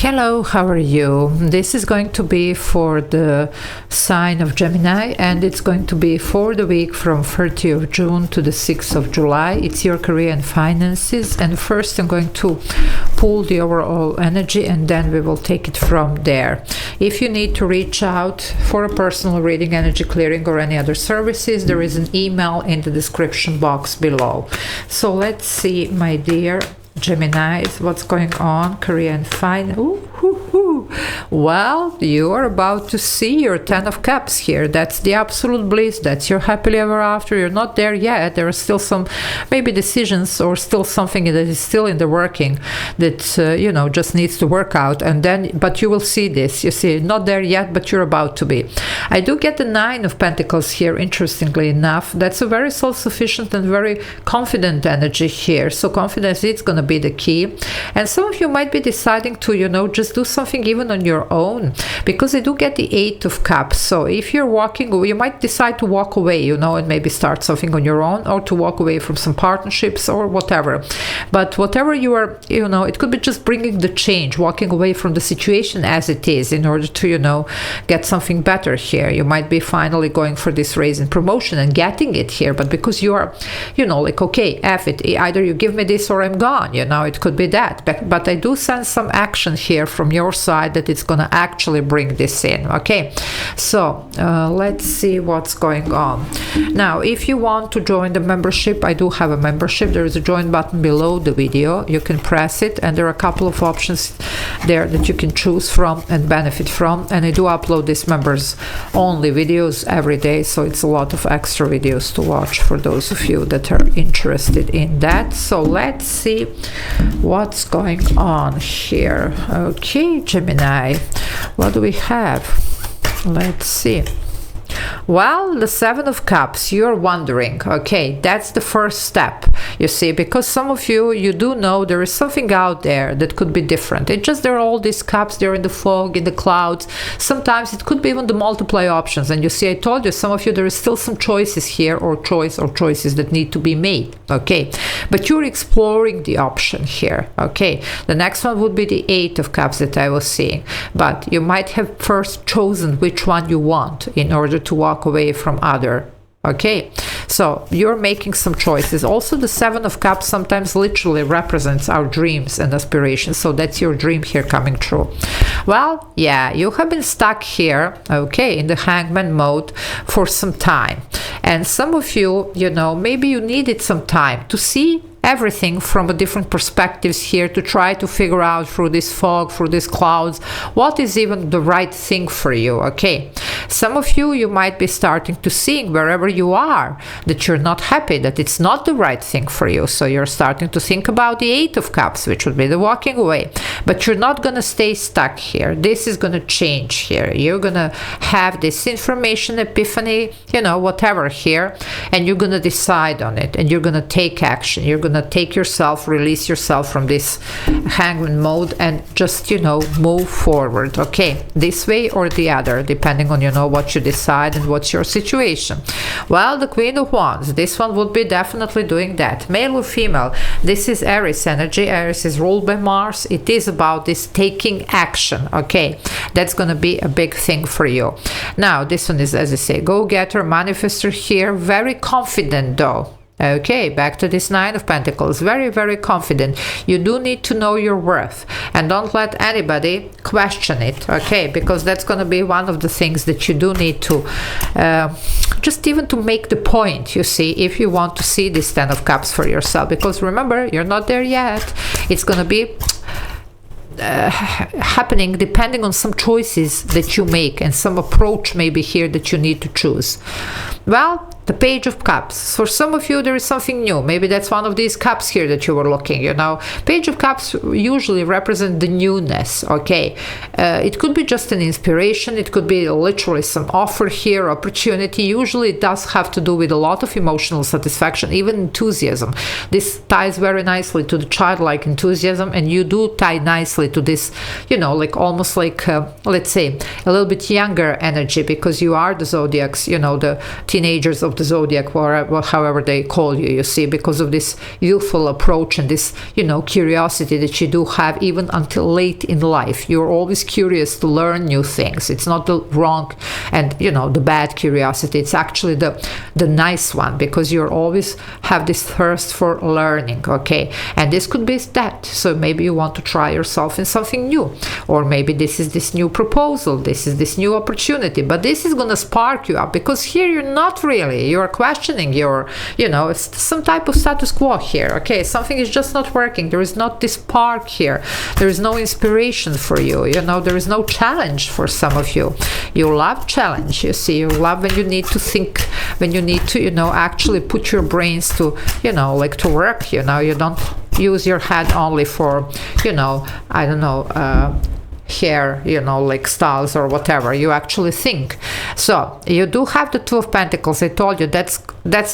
Hello, how are you? This is going to be for the sign of Gemini, and it's going to be for the week from 30th of June to the 6th of July. It's your career and finances, and first I'm going to pull the overall energy and then we will take it from there. If you need to reach out for a personal reading, energy clearing, or any other services, there is an email in the description box below. So let's see, my dear Geminis, what's going on, career and finance. Well, you are about to see your 10 of Cups here. That's the absolute bliss. That's your happily ever after. You're not there yet. There are still some maybe decisions or still something that is still in the working that just needs to work out. And then, but you will see this. You see, not there yet, but you're about to be. I do get the 9 of Pentacles here, interestingly enough. That's a very self-sufficient and very confident energy here. So confidence is going to be the key. And some of you might be deciding to, just do something even on your own, because I do get the 8 of Cups. So if you're walking, you might decide to walk away, and maybe start something on your own, or to walk away from some partnerships or whatever. But whatever you are, it could be just bringing the change, walking away from the situation as it is in order to, get something better here. You might be finally going for this raise in promotion and getting it here, but because you are, okay, F it, either you give me this or I'm gone, it could be that. But I do sense some action here from your side that it's going to actually bring this in. Okay, so let's see what's going on. Now, if you want to join the membership, I do have a membership. There is a join button below the video. You can press it, and there are a couple of options there that you can choose from and benefit from. And I do upload these members only videos every day, so it's a lot of extra videos to watch for those of you that are interested in that. So let's see what's going on here. Okay, Gemini, what do we have? Let's see. Well, the 7 of Cups, you're wondering, okay, that's the first step, you see, because some of you do know there is something out there that could be different. It just, there are all these cups, they're in the fog, in the clouds. Sometimes it could be even the multiply options. And you see, I told you, some of you, there is still some choices here, or choices that need to be made, okay? But you're exploring the option here, okay? The next one would be the 8 of Cups that I was seeing. But you might have first chosen which one you want in order to walk away from other. Okay, so you're making some choices. Also, the 7 of Cups sometimes literally represents our dreams and aspirations. So that's your dream here coming true. Well, yeah, you have been stuck here, okay, in the hangman mode for some time. And some of you, maybe you needed some time to see everything from a different perspectives here, to try to figure out through this fog, through these clouds, what is even the right thing for you. Okay, some of you might be starting to see wherever you are that you're not happy, that it's not the right thing for you. So you're starting to think about the 8 of Cups, which would be the walking away. But you're not going to stay stuck here. This is going to change here. You're going to have this information, epiphany, whatever here, and you're going to decide on it, and you're going to take action. You're going to take yourself, release yourself from this hangman mode, and just move forward, okay, this way or the other, depending on what you decide and what's your situation. Well, the Queen of Wands, this one would be definitely doing that. Male or female, this is Aries energy. Aries is ruled by Mars. It is about this taking action, okay? That's going to be a big thing for you. Now, this one is, as I say, go-getter, manifester here, very confident though. Okay, back to this 9 of Pentacles, very, very confident. You do need to know your worth, and don't let anybody question it, okay, because that's going to be one of the things that you do need to just even to make the point, you see, if you want to see this 10 of Cups for yourself, because remember, you're not there yet. It's going to be happening depending on some choices that you make, and some approach maybe here that you need to choose. Well, the Page of Cups. For some of you, there is something new. Maybe that's one of these cups here that you were looking, Page of Cups usually represent the newness, okay? It could be just an inspiration. It could be literally some offer here, opportunity. Usually it does have to do with a lot of emotional satisfaction, even enthusiasm. This ties very nicely to the childlike enthusiasm, and you do tie nicely to this, almost like, let's say, a little bit younger energy, because you are the zodiacs, the teenagers of of the zodiac, or however they call you, you see, because of this youthful approach and this, you know, curiosity that you do have even until late in life. You're always curious to learn new things. It's not the wrong and, you know, the bad curiosity. It's actually the nice one, because you always have this thirst for learning, okay? And this could be that. So maybe you want to try yourself in something new, or maybe this is this new proposal, this is this new opportunity, but this is going to spark you up, because here you're not really, you're questioning your, you know, it's some type of status quo here, okay? Something is just not working. There is not this spark here. There is no inspiration for you, you know, there is no challenge for some of you. You love challenge, you see, you love when you need to think, when you need to, you know, actually put your brains to, you know, like to work, you know, you don't use your head only for, you know, I don't know, hair, you know, like styles or whatever. You actually think. So you do have the Two of Pentacles. I told you that's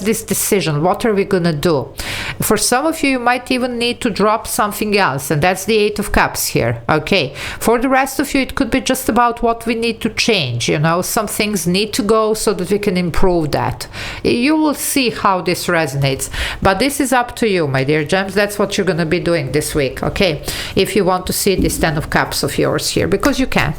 this decision. What are we gonna do? For some of you, you might even need to drop something else, and that's the Eight of Cups here, okay? For the rest of you, it could be just about what we need to change, you know, some things need to go so that we can improve that. You will see how this resonates, but this is up to you, my dear gems. That's what you're gonna be doing this week, okay? If you want to see this Ten of Cups of yours here, because you can.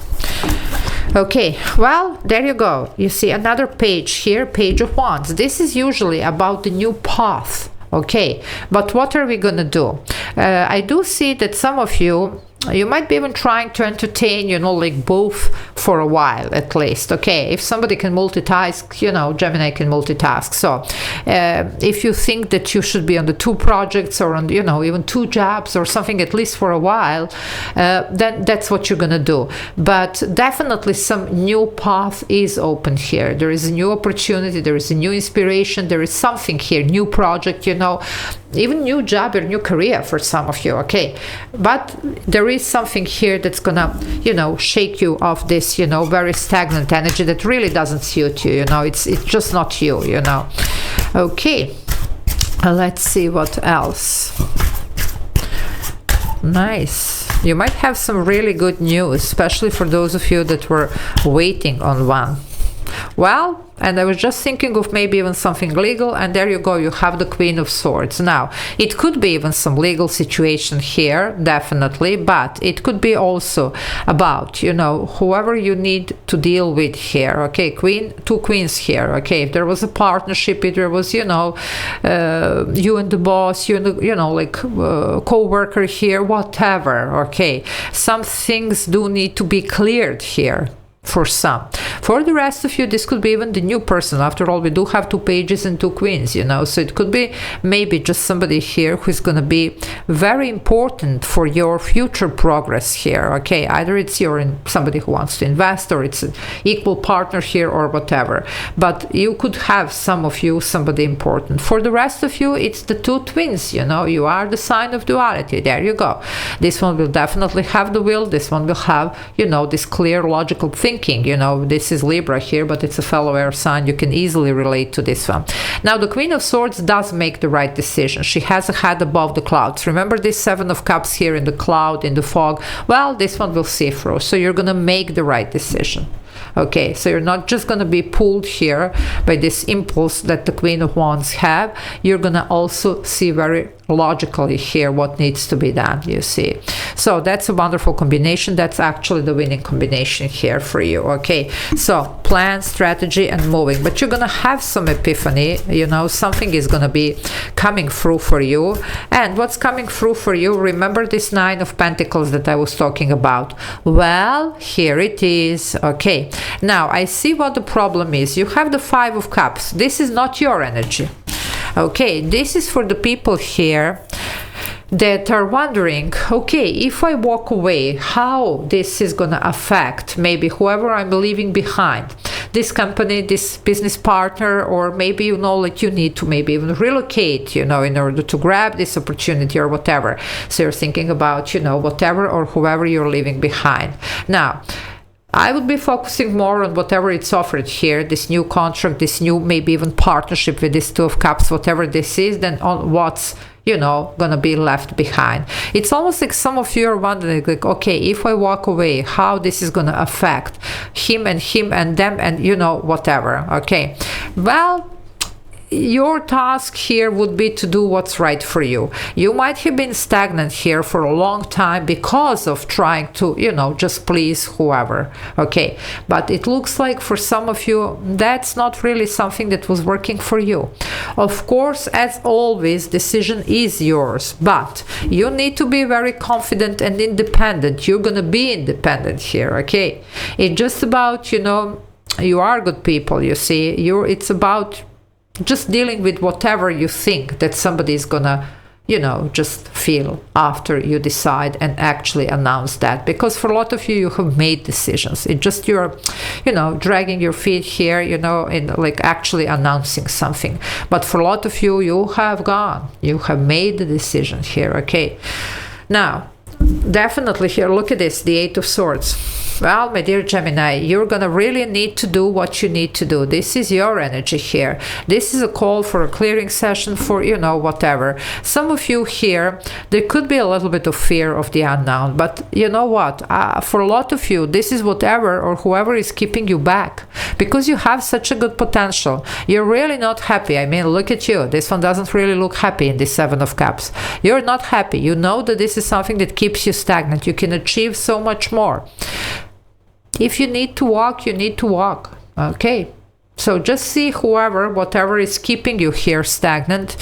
Okay, well, there you go. You see another page here, Page of Wands. This is usually about the new path, okay? But what are we gonna do? I do see that some of you, you might be even trying to entertain, you know, like both for a while at least, okay? If somebody can multitask, you know, Gemini can multitask. So if you think that you should be on the two projects or on, you know, even two jobs or something at least for a while, then that's what you're gonna do. But definitely some new path is open here. There is a new opportunity, there is a new inspiration, there is something here, new project, you know, even new job or new career for some of you, okay? But there is something here that's gonna, you know, shake you off this, you know, very stagnant energy that really doesn't suit you, you know, it's just not you, you know. Okay, let's see what else. Nice. You might have some really good news, especially for those of you that were waiting on one. Well, and I was just thinking of maybe even something legal, and there you go, you have the Queen of Swords. Now, it could be even some legal situation here, definitely, but it could be also about, you know, whoever you need to deal with here, okay? Two queens here, okay? If there was a partnership, if there was, you know, you and the boss, you and the, you know, like co-worker here, whatever, okay? Some things do need to be cleared here. For some. For the rest of you, this could be even the new person. After all, we do have two pages and two queens, you know, so it could be maybe just somebody here who's going to be very important for your future progress here, okay? Either it's somebody who wants to invest, or it's an equal partner here, or whatever. But you could have, some of you, somebody important. For the rest of you, it's the two twins, you know, you are the sign of duality. There you go. This one will definitely have the will. This one will have, you know, this clear, logical thinking. You know, this is Libra here, but it's a fellow air sign. You can easily relate to this one. Now, the Queen of Swords does make the right decision. She has a head above the clouds. Remember this Seven of Cups here in the cloud, in the fog? Well, this one will see through. So you're going to make the right decision. Okay, so you're not just going to be pulled here by this impulse that the Queen of Wands have. You're going to also see very logically here what needs to be done, you see. So that's a wonderful combination. That's actually the winning combination here for you, okay? So plan, strategy, and moving. But you're going to have some epiphany, you know, something is going to be coming through for you. And what's coming through for you? Remember this Nine of Pentacles that I was talking about? Well, here it is, okay. Now, I see what the problem is. You have the Five of Cups. This is not your energy. Okay, this is for the people here that are wondering, okay, if I walk away, how this is going to affect maybe whoever I'm leaving behind, this company, this business partner, or maybe, you know, like you need to maybe even relocate, you know, in order to grab this opportunity or whatever. So you're thinking about, you know, whatever or whoever you're leaving behind. Now, I would be focusing more on whatever it's offered here, this new contract, this new maybe even partnership with this Two of Cups, whatever this is, than on what's, you know, gonna be left behind. It's almost like some of you are wondering, like, okay, if I walk away, how this is gonna affect him and them and, you know, whatever, okay? Well, your task here would be to do what's right for you. You might have been stagnant here for a long time because of trying to, you know, just please whoever. Okay, but it looks like for some of you that's not really something that was working for you. Of course, as always, decision is yours, but you need to be very confident and independent. You're gonna be independent here. Okay, it's just about, you know, you are good people, you see. It's about just dealing with whatever you think that somebody is gonna, you know, just feel after you decide and actually announce that. Because for a lot of you, you have made decisions. It's just you're, you know, dragging your feet here, you know, in like actually announcing something. But for a lot of you, you have made the decision here. Okay, now definitely here, look at this, the Eight of Swords. Well, my dear Gemini, you're gonna really need to do what you need to do. This is your energy here. This is a call for a clearing session for, you know, whatever. Some of you here, there could be a little bit of fear of the unknown, but you know what? For a lot of you, this is whatever or whoever is keeping you back, because you have such a good potential. You're really not happy. I mean, look at you. This one doesn't really look happy in this Seven of Cups. You're not happy. You know that this is something that keeps you stagnant. You can achieve so much more. If you need to walk, you need to walk. Okay, so just see whatever is keeping you here stagnant,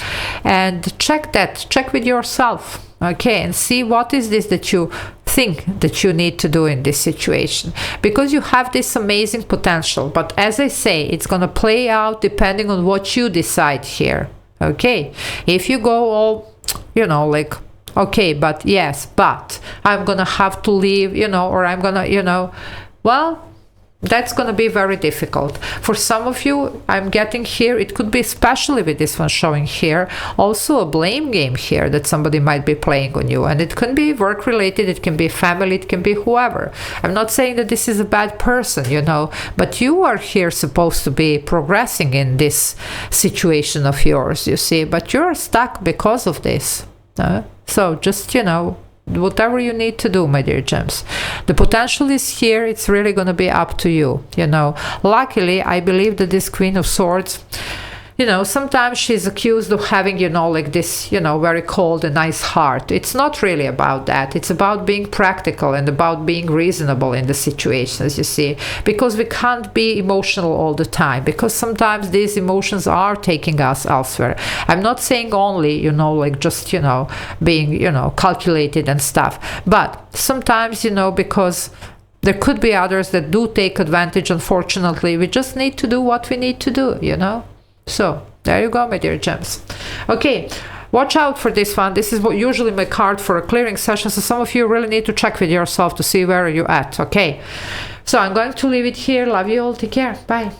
and check with yourself. Okay, and see what is this that you think that you need to do in this situation, because you have this amazing potential. But as I say, it's gonna play out depending on what you decide here. Okay, if you go all, you know, like, okay, but yes, but I'm gonna have to leave, you know, or I'm gonna, you know, well, that's going to be very difficult. For some of you, I'm getting here, it could be, especially with this one showing here, also a blame game here that somebody might be playing on you. And it can be work related, it can be family, it can be whoever. I'm not saying that this is a bad person, you know, but you are here supposed to be progressing in this situation of yours, you see, but you're stuck because of this. So just, you know, whatever you need to do, my dear gems. The potential is here. It's really going to be up to you, you know. Luckily, I believe that this Queen of Swords, you know, sometimes she's accused of having, you know, like this, you know, very cold and nice heart. It's not really about that. It's about being practical and about being reasonable in the situations, you see, because we can't be emotional all the time, because sometimes these emotions are taking us elsewhere. I'm not saying only, you know, like just, you know, being, you know, calculated and stuff, but sometimes, you know, because there could be others that do take advantage. Unfortunately, we just need to do what we need to do, you know. So there you go, my dear gems. Okay, watch out for this one. This is what usually my card for a clearing session, so some of you really need to check with yourself to see where you're at. Okay, so I'm going to leave it here. Love you all. Take care. Bye.